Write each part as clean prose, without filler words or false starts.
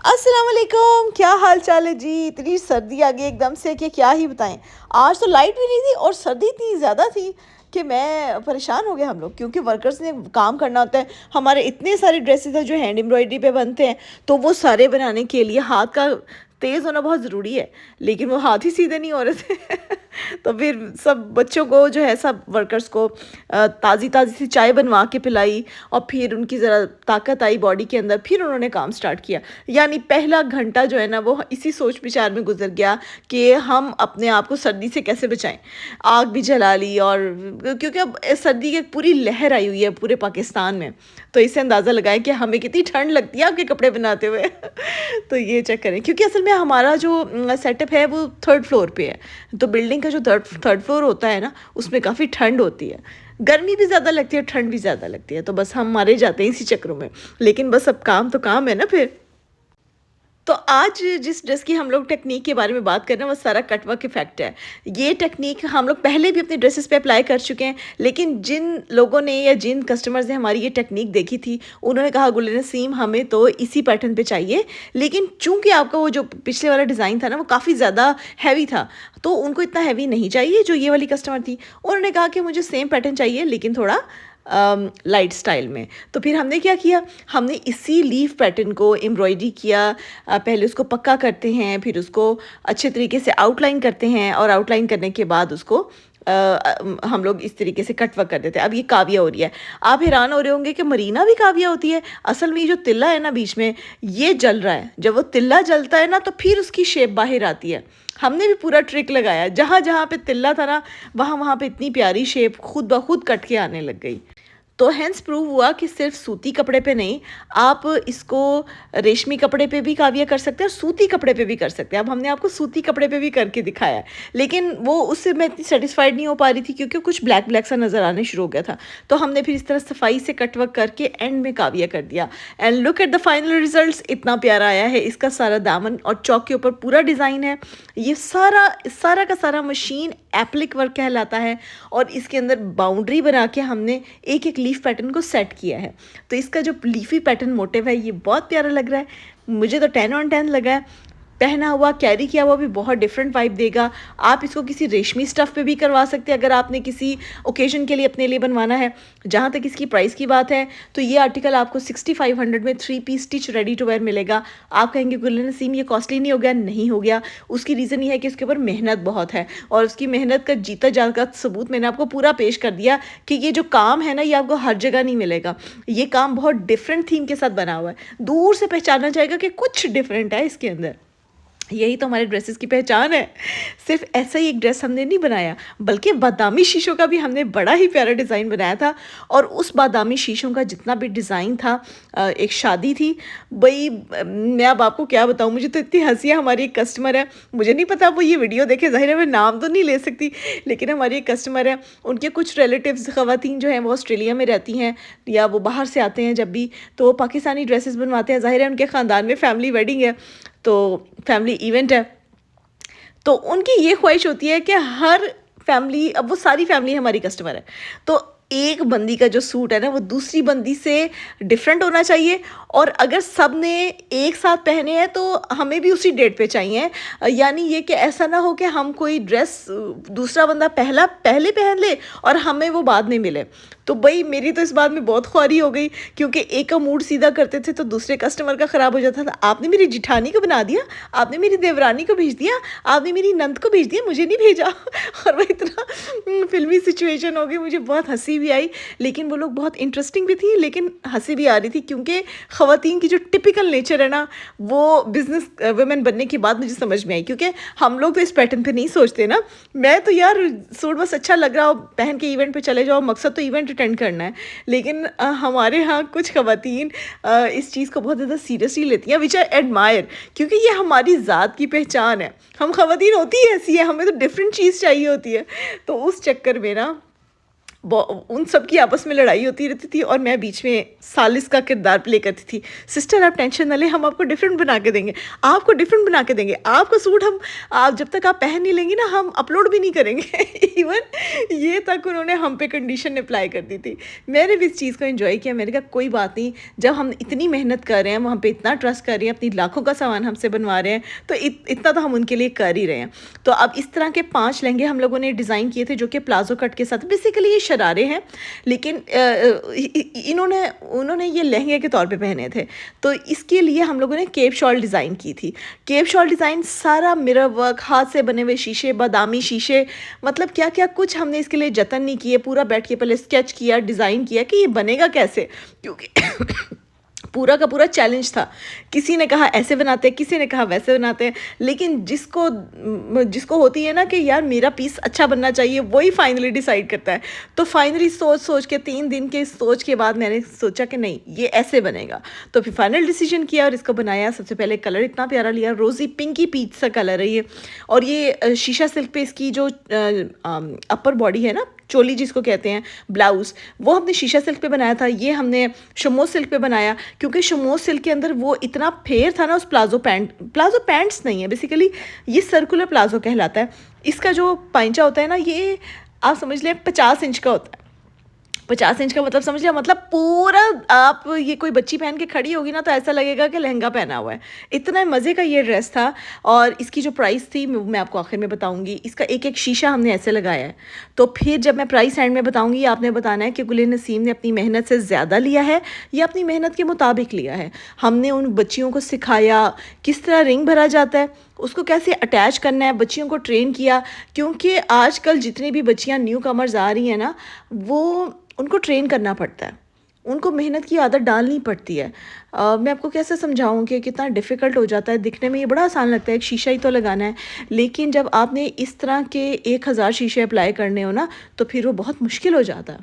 अस्सलाम वालेकुम, क्या हाल चाल है जी। इतनी सर्दी आ गई एकदम से कि क्या ही बताएं। आज तो लाइट भी नहीं थी और सर्दी इतनी ज़्यादा थी कि मैं परेशान हो गया हम लोग, क्योंकि वर्कर्स ने काम करना होता है। हमारे इतने सारे ड्रेसेस हैं जो हैंड एम्ब्रॉयडरी पे बनते हैं, तो वो सारे बनाने के लिए हाथ का तेज़ होना बहुत ज़रूरी है, लेकिन वो हाथ ही सीधे नहीं हो रहे थे। तो फिर सब बच्चों को जो है, सब वर्कर्स को ताज़ी ताज़ी सी चाय बनवा के पिलाई और फिर उनकी ज़रा ताकत आई बॉडी के अंदर, फिर उन्होंने काम स्टार्ट किया। यानी पहला घंटा जो है ना, वो इसी सोच विचार में गुजर गया कि हम अपने आप को सर्दी से कैसे बचाएं। आग भी जला ली, और क्योंकि अब सर्दी की एक पूरी लहर आई हुई है पूरे पाकिस्तान में, तो इससे अंदाज़ा लगाएं कि हमें कितनी ठंड लगती है आपके कपड़े बनाते हुए। तो ये चेक करें, क्योंकि असल में हमारा जो सेटअप है वो थर्ड फ्लोर पे है, तो बिल्डिंग का जो थर्ड फ्लोर होता है ना, उसमें काफ़ी ठंड होती है। गर्मी भी ज़्यादा लगती है, ठंड भी ज़्यादा लगती है, तो बस हम मारे जाते हैं इसी चक्रों में। लेकिन बस अब काम तो काम है ना फिर। तो आज जिस ड्रेस की हम लोग टेक्नीक के बारे में बात कर रहे हैं, वो सारा कट वर्क इफ़ेक्ट है। ये टेक्नीक हम लोग पहले भी अपने ड्रेसेस पे अप्लाई कर चुके हैं, लेकिन जिन लोगों ने या जिन कस्टमर्स ने हमारी ये टेक्नीक देखी थी, उन्होंने कहा गुल नसीम हमें तो इसी पैटर्न पे चाहिए। लेकिन चूंकि आपका वो जो पिछले वाला डिज़ाइन था ना, वो काफ़ी ज़्यादा हैवी था, तो उनको इतना हैवी नहीं चाहिए। जो ये वाली कस्टमर थी, उन्होंने कहा कि मुझे सेम पैटर्न चाहिए लेकिन थोड़ा लाइट स्टाइल में। तो फिर हमने क्या किया, हमने इसी लीफ पैटर्न को एम्ब्रॉयडरी किया। पहले उसको पक्का करते हैं, फिर उसको अच्छे तरीके से आउटलाइन करते हैं, और आउटलाइन करने के बाद उसको हम लोग इस तरीके से कट वर्क कर देते हैं। अब ये काविया हो रही है। आप हैरान हो रहे होंगे कि मरीना भी काविया होती है। असल में ये जो तिल्ला है ना बीच में, ये जल रहा है। जब वो तिल्ला जलता है ना, तो फिर उसकी शेप बाहर आती है। हमने भी पूरा ट्रिक लगाया, जहाँ जहाँ पे तिल्ला था ना, वहाँ वहाँ पे इतनी प्यारी शेप खुद ब खुद कट के आने लग गई। तो हेंस प्रूव हुआ कि सिर्फ सूती कपड़े पे नहीं, आप इसको रेशमी कपड़े पे भी काविया कर सकते हैं और सूती कपड़े पे भी कर सकते हैं। अब हमने आपको सूती कपड़े पे भी करके दिखाया है, लेकिन वो उससे मैं इतनी सेटिस्फाइड नहीं हो पा रही थी, क्योंकि कुछ ब्लैक ब्लैक सा नज़र आने शुरू हो गया था। तो हमने फिर इस तरह सफाई से कटवर्क करके एंड में काविया कर दिया। And look at the final result, इतना प्यारा आया है। इसका सारा दामन और चौक के ऊपर पूरा डिज़ाइन है। ये सारा सारा का सारा मशीन एप्लिक वर्क कहलाता है, और इसके अंदर बाउंड्री बना के हमने एक एक लीफ पैटर्न को सेट किया है। तो इसका जो लीफी पैटर्न मोटिव है, ये बहुत प्यारा लग रहा है। मुझे तो 10 ऑन 10 लगा है। पहना हुआ, कैरी किया हुआ भी बहुत डिफरेंट वाइब देगा। आप इसको किसी रेशमी स्टफ़ पे भी करवा सकते हैं, अगर आपने किसी ओकेजन के लिए अपने लिए बनवाना है। जहाँ तक इसकी प्राइस की बात है, तो ये आर्टिकल आपको 6500 में 3 piece stitch ready to wear मिलेगा। आप कहेंगे गुल नसीम ये कॉस्टली नहीं हो गया? नहीं हो गया। उसकी रीज़न ये है कि इसके ऊपर मेहनत बहुत है, और उसकी मेहनत का जीता जागता सबूत मैंने आपको पूरा पेश कर दिया कि ये जो काम है ना, ये आपको हर जगह नहीं मिलेगा। ये काम बहुत डिफरेंट थीम के साथ बना हुआ है। दूर से पहचाना जाएगा कि कुछ डिफरेंट है इसके अंदर। यही तो हमारे ड्रेसेस की पहचान है। सिर्फ ऐसा ही एक ड्रेस हमने नहीं बनाया, बल्कि बादामी शीशों का भी हमने बड़ा ही प्यारा डिज़ाइन बनाया था। और उस बादामी शीशों का जितना भी डिज़ाइन था, एक शादी थी भाई, मैं अब आपको क्या बताऊँ। मुझे तो इतनी हंसी है। हमारी एक कस्टमर है, मुझे नहीं पता वो ये वीडियो देखे, ज़ाहिर है मैं नाम तो नहीं ले सकती, लेकिन हमारी एक कस्टमर है, उनके कुछ रिलेटिव्स ख़वातीन जो हैं वो ऑस्ट्रेलिया में रहती हैं, या वो बाहर से आते हैं जब भी, तो वो पाकिस्तानी ड्रेसेस बनवाते हैं। ज़ाहिर है उनके ख़ानदान में फैमिली वेडिंग है, तो फैमिली इवेंट है। तो उनकी ये ख्वाहिश होती है कि हर फैमिली, अब वो सारी फैमिली हमारी कस्टमर है, तो एक बंदी का जो सूट है ना, वो दूसरी बंदी से डिफरेंट होना चाहिए। और अगर सब ने एक साथ पहने हैं, तो हमें भी उसी डेट पे चाहिए। यानी ये कि ऐसा ना हो कि हम कोई ड्रेस दूसरा बंदा पहले पहन ले और हमें वो बाद में मिले। तो भाई मेरी तो इस बात में बहुत ख्वारी हो गई, क्योंकि एक का मूड सीधा करते थे तो दूसरे कस्टमर का ख़राब हो जाता था। आपने मेरी जिठानी को बना दिया, आपने मेरी देवरानी को भेज दिया, आपने मेरी नंद को भेज दिया, मुझे नहीं भेजा। और वह इतना फिल्मी सिचुएशन हो गई। मुझे बहुत हंसी भी आई, लेकिन वो लोग बहुत इंटरेस्टिंग भी थी, लेकिन हंसी भी आ रही थी, क्योंकि ख़वातीन की जो टिपिकल नेचर है ना, वो बिज़नेस वुमेन बनने के बाद मुझे समझ में आई। क्योंकि हम लोग तो इस पैटर्न पे नहीं सोचते ना। मैं तो यार सूट बस अच्छा लग रहा हो, पहन के इवेंट पे चले जाओ, मकसद तो इवेंट अटेंड करना है। लेकिन हमारे यहाँ कुछ ख़वातीन इस चीज़ को बहुत ज़्यादा सीरियसली लेती हैं, विच आई एडमायर, क्योंकि ये हमारी ज़ात की पहचान है। हम ख़वातीन होती ही ऐसी है, हमें तो डिफरेंट चीज़ चाहिए होती है। तो उस चक्कर में ना, उन सब की आपस में लड़ाई होती रहती थी और मैं बीच में सालिस का किरदार प्ले करती थी। सिस्टर आप टेंशन ना लें, हम आपको डिफरेंट बना के देंगे, आपको डिफरेंट बना के देंगे, आपका सूट हम आप जब तक आप पहन नहीं लेंगी ना हम अपलोड भी नहीं करेंगे। इवन ये तक उन्होंने हम पे कंडीशन अप्लाई कर दी थी। मैंने भी इस चीज़ को एंजॉय किया। मैंने कहा कोई बात नहीं, जब हम इतनी मेहनत कर रहे हैं, हम पे इतना ट्रस्ट कर रहे हैं, अपनी लाखों का सामान हमसे बनवा रहे हैं, तो इतना तो हम उनके लिए कर ही रहे हैं। तो अब इस तरह के 5 लहंगे हम लोगों ने डिज़ाइन किए थे जो कि प्लाजो कट के साथ, बेसिकली ये शरारे हैं, लेकिन उन्होंने ये लहंगे के तौर पे पहने थे। तो इसके लिए हम लोगों ने केप शॉल डिज़ाइन की थी। केप शॉल डिज़ाइन सारा मिरर वर्क, हाथ से बने हुए शीशे, बादामी शीशे, मतलब क्या क्या कुछ हमने इसके लिए जतन नहीं किए। पूरा बैठ के पहले स्केच किया, डिज़ाइन किया कि ये बनेगा कैसे, क्योंकि पूरा का पूरा चैलेंज था। किसी ने कहा ऐसे बनाते हैं, किसी ने कहा वैसे बनाते हैं, लेकिन जिसको होती है ना कि यार मेरा पीस अच्छा बनना चाहिए, वही फाइनली डिसाइड करता है। तो फाइनली सोच के 3 दिन के सोच के बाद मैंने सोचा कि नहीं ये ऐसे बनेगा। तो फिर फाइनल डिसीजन किया और इसको बनाया। सबसे पहले कलर इतना प्यारा लिया, रोज़ी पिंकी पीच सा कलर है ये। और ये शीशा सिल्क पे इसकी जो अपर बॉडी है ना, चोली जिसको कहते हैं, ब्लाउज़, वो हमने शीशा सिल्क पे बनाया था। ये हमने शमो सिल्क पे बनाया, क्योंकि शमो सिल्क के अंदर वो इतना फेयर था ना उस प्लाजो पैंट्स नहीं है, बेसिकली ये सर्कुलर प्लाजो कहलाता है। इसका जो पाइंचा होता है ना, ये आप समझ लें 50 इंच का होता है। 50 इंच का मतलब समझ लिया, मतलब पूरा आप ये कोई बच्ची पहन के खड़ी होगी ना तो ऐसा लगेगा कि लहंगा पहना हुआ है। इतना मज़े का ये ड्रेस था। और इसकी जो प्राइस थी मैं आपको आखिर में बताऊंगी। इसका एक एक शीशा हमने ऐसे लगाया है। तो फिर जब मैं प्राइस एंड में बताऊंगी, आपने बताना है कि गुलिन नसीम ने अपनी मेहनत से ज़्यादा लिया है या अपनी मेहनत के मुताबिक लिया है। हमने उन बच्चियों को सिखाया किस तरह रिंग भरा जाता है, उसको कैसे अटैच करना है, बच्चियों को ट्रेन किया, क्योंकि आजकल जितनी भी बच्चियाँ न्यू कमर्स आ रही हैं ना, वो उनको ट्रेन करना पड़ता है, उनको मेहनत की आदत डालनी पड़ती है। मैं आपको कैसे समझाऊं कि कितना डिफ़िकल्ट हो जाता है। दिखने में ये बड़ा आसान लगता है, एक शीशा ही तो लगाना है, लेकिन जब आपने इस तरह के 1000 शीशे अप्लाई करने हो ना, तो फिर वो बहुत मुश्किल हो जाता है।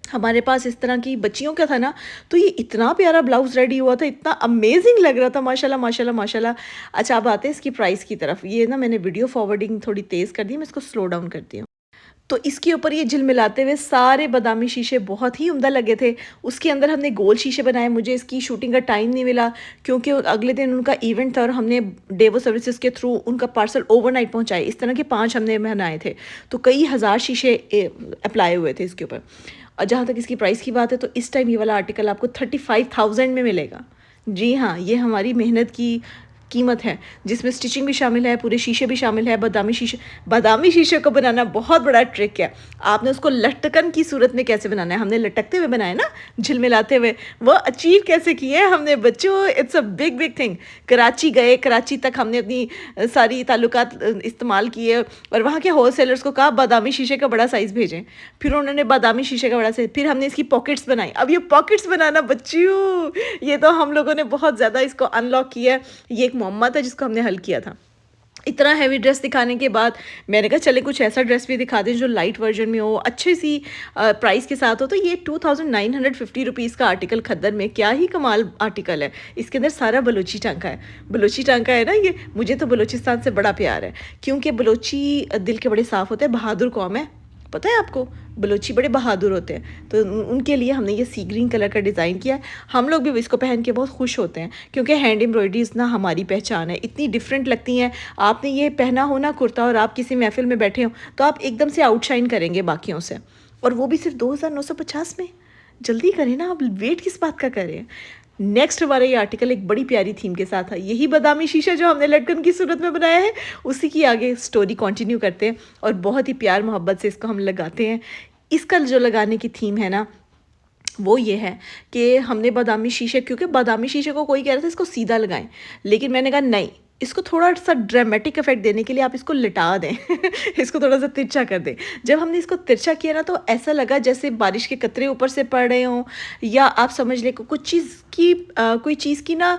हमारे पास इस तरह की बच्चियों का था ना, तो ये इतना प्यारा ब्लाउज़ रेडी हुआ था, इतना अमेजिंग लग रहा था, माशाल्लाह माशाल्लाह माशाल्लाह। अच्छा, अब आते हैं इसकी प्राइस की तरफ। ये ना मैंने वीडियो फॉरवर्डिंग थोड़ी तेज़ कर दी, मैं इसको स्लो डाउन करती हूँ। तो इसके ऊपर ये झिलमिलाते हुए सारे बादामी शीशे बहुत ही उम्दा लगे थे। उसके अंदर हमने गोल शीशे बनाए। मुझे इसकी शूटिंग का टाइम नहीं मिला, क्योंकि अगले दिन उनका इवेंट था और हमने डेवो सर्विसेज के थ्रू उनका पार्सल ओवरनाइट पहुंचाए। इस तरह के 5 हमने बनाए थे, तो कई हज़ार शीशे अप्लाई हुए थे इसके ऊपर। और जहाँ तक इसकी प्राइस की बात है, तो इस टाइम ये वाला आर्टिकल आपको 35,000 में मिलेगा। जी हाँ, ये हमारी मेहनत की कीमत है, जिसमें स्टिचिंग भी शामिल है, पूरे शीशे भी शामिल है। बादामी शीशे को बनाना बहुत बड़ा ट्रिक है। आपने उसको लटकन की सूरत में कैसे बनाना है, हमने लटकते हुए बनाया ना, झिलमिलाते हुए, वो अचीव कैसे किए हमने बच्चों, it's a big big thing. Karachi गए, कराची तक हमने अपनी सारी ताल्लुकात इस्तेमाल किए और वहाँ के होल सेलर्स को कहा बादामी शीशे का बड़ा साइज़ भेजें। फिर उन्होंने बादामी शीशे का बड़ा साइज़, फिर हमने इसकी पॉकेट्स बनाई। अब ये पॉकेट्स बनाना बच्चियों, ये तो हम लोगों ने बहुत ज़्यादा इसको अनलॉक किया। ये मुअम्मा था जिसको हमने हल किया था। इतना हैवी ड्रेस दिखाने के बाद मैंने कहा चले कुछ ऐसा ड्रेस भी दिखा दें जो लाइट वर्जन में हो, अच्छी सी प्राइस के साथ हो। तो ये 2950 रुपीज़ का आर्टिकल खद्दर में, क्या ही कमाल आर्टिकल है। इसके अंदर सारा बलोची टांका है। बलोची टांका है ना ये, मुझे तो बलोचिस्तान से बड़ा प्यार है, क्योंकि बलोची दिल के बड़े साफ़ होते हैं, बहादुर कौम है। पता है आपको, बलोची बड़े बहादुर होते हैं। तो उनके लिए हमने ये सी ग्रीन कलर का डिज़ाइन किया है। हम लोग भी इसको पहन के बहुत खुश होते हैं, क्योंकि हैंड एम्ब्रॉयडरीज ना हमारी पहचान है, इतनी डिफरेंट लगती हैं। आपने ये पहना हो ना कुर्ता और आप किसी महफिल में बैठे हो, तो आप एकदम से आउटशाइन करेंगे बाकियों से, और वो भी सिर्फ 2950 में। जल्दी करें ना, आप वेट किस बात का करें। नेक्स्ट हमारा ये आर्टिकल एक बड़ी प्यारी थीम के साथ है। यही बादामी शीशा जो हमने लटकन की सूरत में बनाया है, उसी की आगे स्टोरी कंटिन्यू करते हैं और बहुत ही प्यार मोहब्बत से इसको हम लगाते हैं। इसका जो लगाने की थीम है ना, वो ये है कि हमने बादामी शीशे, क्योंकि बादामी शीशे को कोई कह रहा था इसको सीधा लगाएं, लेकिन मैंने कहा नहीं, इसको थोड़ा सा ड्रामेटिक इफेक्ट देने के लिए आप इसको लिटा दें इसको थोड़ा सा तिरछा कर दें। जब हमने इसको तिरछा किया ना, तो ऐसा लगा जैसे बारिश के कतरे ऊपर से पड़ रहे हों, या आप समझ लें कोई चीज़ की ना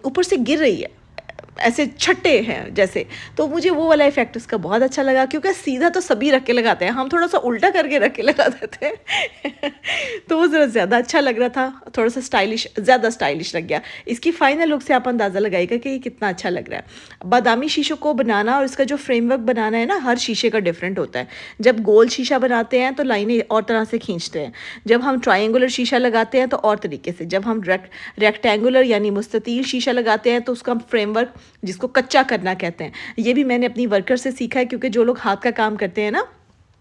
ऊपर से गिर रही है। ऐसे छट्टे हैं जैसे, तो मुझे वो वाला इफ़ेक्ट उसका बहुत अच्छा लगा, क्योंकि सीधा तो सभी रख के लगाते हैं, हम थोड़ा सा उल्टा करके रख के लगा देते हैं तो वो ज़रा ज़्यादा अच्छा लग रहा था, थोड़ा सा स्टाइलिश, ज़्यादा स्टाइलिश लग गया। इसकी फाइनल लुक से आप अंदाज़ा लगाइएगा कि ये कितना अच्छा लग रहा है। बादामी शीशों को बनाना और इसका जो फ्रेमवर्क बनाना है ना, हर शीशे का डिफरेंट होता है। जब गोल शीशा बनाते हैं तो लाइनें और तरह से खींचते हैं, जब हम ट्रायंगुलर शीशा लगाते हैं तो और तरीके से, जब हम रेक्टेंगुलर यानी मुस्ततील शीशा लगाते हैं तो उसका फ्रेमवर्क, जिसको कच्चा करना कहते हैं, ये भी मैंने अपनी वर्कर से सीखा है। क्योंकि जो लोग हाथ का काम करते हैं ना,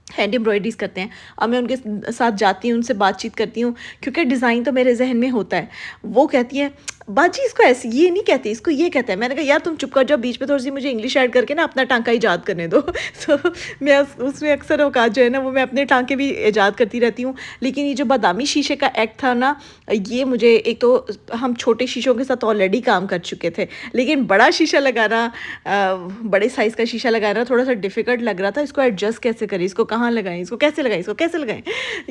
हैंड एम्ब्रॉयडरीज करते हैं, अब मैं उनके साथ जाती हूँ, उनसे बातचीत करती हूँ, क्योंकि डिज़ाइन तो मेरे जहन में होता है। वो कहती है बाजी इसको ऐसे ये नहीं कहते, इसको ये कहते हैं। मैंने कहा यार तुम चुप कर जाओ, बीच में थोड़ी सी मुझे इंग्लिश ऐड करके ना अपना टांका ईजाद करने दो तो मैं उसमें अक्सर औकात जो है ना, वो मैं अपने टांके भी ईजाद करती रहती हूँ। लेकिन ये जो बादामी शीशे का एक्ट था ना, ये मुझे, एक तो हम छोटे शीशों के साथ ऑलरेडी काम कर चुके थे, लेकिन बड़ा शीशा लगाना, बड़े साइज़ का शीशा लगाना थोड़ा सा डिफ़िकल्ट लग रहा था। इसको एडजस्ट कैसे करें, इसको कहाँ लगाएं, इसको कैसे लगाएं, इसको कैसे लगाएं,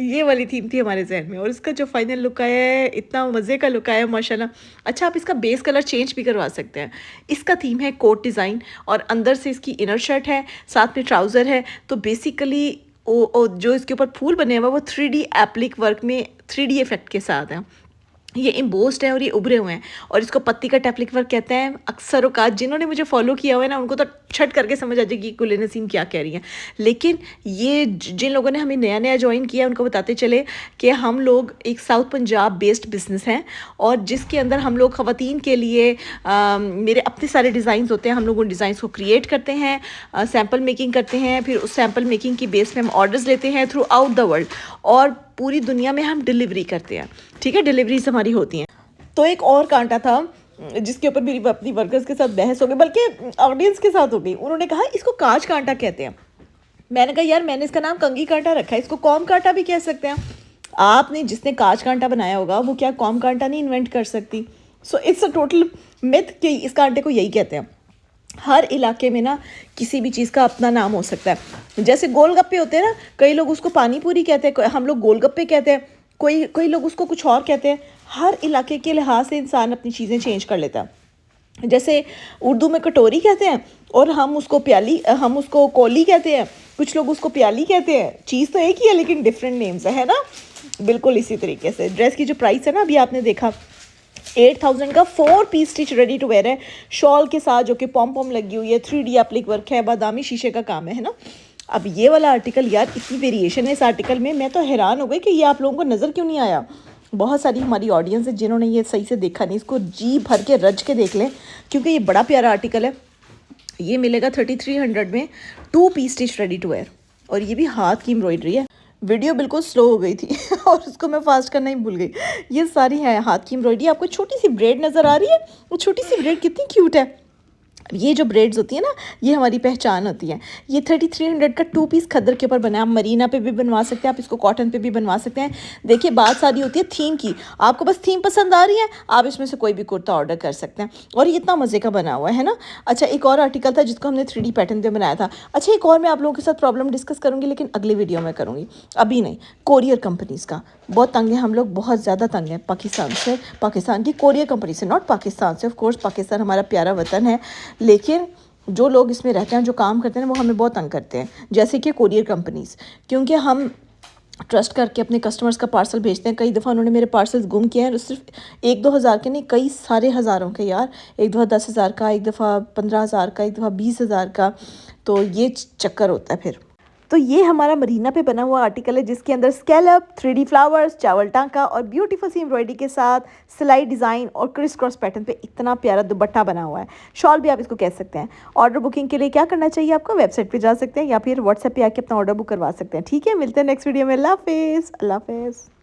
ये वाली थीम थी हमारे जहन में। और इसका जो फाइनल लुक आया है, इतना मज़े का लुक आया है माशाल्लाह। अच्छा, आप इसका बेस कलर चेंज भी करवा सकते हैं। इसका थीम है कोट डिज़ाइन, और अंदर से इसकी इनर शर्ट है, साथ में ट्राउज़र है। तो बेसिकली जो इसके ऊपर फूल बने हुए वो 3D एप्लिक वर्क में 3D इफेक्ट के साथ है। ये एम्बोस्ड है और ये उभरे हुए हैं, और इसको पत्ती का एप्लिक वर्क कहते हैं। अक्सर औकात जिन्होंने मुझे फॉलो किया हुआ है ना, उनको तो छट करके समझ आ जाएगी कुल नसीम क्या कह रही हैं। लेकिन ये जिन लोगों ने हमें नया नया ज्वाइन किया, उनको बताते चले कि हम लोग एक साउथ पंजाब बेस्ड बिजनेस हैं, और जिसके अंदर हम लोग ख़वातीन के लिए मेरे अपने सारे डिज़ाइंस होते हैं। हम लोग उन डिज़ाइंस को क्रिएट करते हैं, सैम्पल मेकिंग करते हैं, फिर उस सैम्पल मेकिंग की बेस पे हम ऑर्डर्स लेते हैं थ्रू आउट द वर्ल्ड, और पूरी दुनिया में हम डिलीवरी करते हैं। ठीक है, डिलीवरीज हमारी होती हैं। तो एक और कांटा था जिसके ऊपर मेरी अपनी वर्कर्स के साथ बहस हो गई, बल्कि ऑडियंस के साथ हो गई। उन्होंने कहा इसको कांच कांटा कहते हैं। मैंने कहा यार मैंने इसका नाम कंगी कांटा रखा है, इसको कॉम कांटा भी कह सकते हैं। आपने जिसने कांच कांटा बनाया होगा वो क्या कॉम कांटा नहीं इन्वेंट कर सकती? So it's a total myth कि इस कांटे को यही कहते हैं। हर इलाके में ना किसी भी चीज़ का अपना नाम हो सकता है। जैसे गोलगप्पे होते हैं ना, कई लोग उसको पानी पूरी कहते हैं, हम लोग गोलगप्पे कहते हैं, कोई लोग उसको कुछ और कहते हैं। हर इलाके के लिहाज से इंसान अपनी चीज़ें चेंज कर लेता है। जैसे उर्दू में कटोरी कहते हैं, और हम उसको कोली कहते हैं, कुछ लोग उसको प्याली कहते हैं। चीज़ तो एक ही है लेकिन डिफरेंट नेम्स है ना। बिल्कुल इसी तरीके से ड्रेस की जो प्राइस है ना, अभी आपने देखा 8000 का 4 piece stitch ready to wear है, शॉल के साथ, जो कि पॉम पॉम लगी हुई है, 3D एप्लिक वर्क है, बादामी शीशे का काम है ना। अब ये वाला आर्टिकल, यार इतनी वेरिएशन है इस आर्टिकल में, मैं तो हैरान हो गई कि ये आप लोगों को नज़र क्यों नहीं आया। बहुत सारी हमारी ऑडियंस है जिन्होंने ये सही से देखा नहीं, इसको जी भर के रज के देख लें, क्योंकि ये बड़ा प्यारा आर्टिकल है। ये मिलेगा 3300 में, 2 piece stitch ready to wear, और ये भी हाथ की एम्ब्रॉयडरी है। वीडियो बिल्कुल स्लो हो गई थी और उसको मैं फास्ट करना ही भूल गई। ये सारी है हाथ की एम्ब्रॉयडरी। आपको छोटी सी ब्रेड नज़र आ रही है, वो छोटी सी ब्रेड कितनी क्यूट है। ये जो ब्रेड्स होती है ना, ये हमारी पहचान होती है। ये 3300 का 2 पीस खद्दर के ऊपर बना है। आप मरीना पे भी बनवा सकते हैं, आप इसको कॉटन पे भी बनवा सकते हैं। देखिए बात सारी होती है थीम की, आपको बस थीम पसंद आ रही है, आप इसमें से कोई भी कुर्ता ऑर्डर कर सकते हैं, और ये इतना मज़े का बना हुआ है ना। अच्छा, एक और आर्टिकल था जिसको हमने 3D पैटर्न पे बनाया था। अच्छा, एक और मैं आप लोगों के साथ प्रॉब्लम डिस्कस करूँगी, लेकिन अगले वीडियो में करूँगी, अभी नहीं। कोरियर कंपनीज़ का बहुत तंग है हम लोग, बहुत ज़्यादा तंग है पाकिस्तान से, पाकिस्तान की कोरियर कंपनी से, नॉट पाकिस्तान से। ऑफ कोर्स पाकिस्तान हमारा प्यारा वतन है, लेकिन जो लोग इसमें रहते हैं, जो काम करते हैं, वो हमें बहुत तंग करते हैं, जैसे कि कोरियर कंपनीज़। क्योंकि हम ट्रस्ट करके अपने कस्टमर्स का पार्सल भेजते हैं। कई दफ़ा उन्होंने मेरे पार्सल्स गुम किए हैं, सिर्फ 1-2 हज़ार के नहीं, कई सारे हज़ारों के यार। एक दफ़ा 10,000 का, एक दफ़ा 15,000 का, एक दफ़ा 20,000 का। तो ये चक्कर होता है फिर। तो ये हमारा मरीना पे बना हुआ आर्टिकल है, जिसके अंदर स्कैलप, 3D फ्लावर्स, चावल टांका और ब्यूटीफुल सी एम्ब्रॉयडरी के साथ सिलाई डिज़ाइन और क्रिस क्रॉस पैटर्न पे इतना प्यारा दुपट्टा बना हुआ है। शॉल भी आप इसको कह सकते हैं। ऑर्डर बुकिंग के लिए क्या करना चाहिए आपको? वेबसाइट पे जा सकते हैं, या फिर व्हाट्सएप पे आके अपना ऑर्डर बुक करवा सकते हैं। ठीक है, मिलते हैं नेक्स्ट वीडियो में। अल्लाह हाफिज़।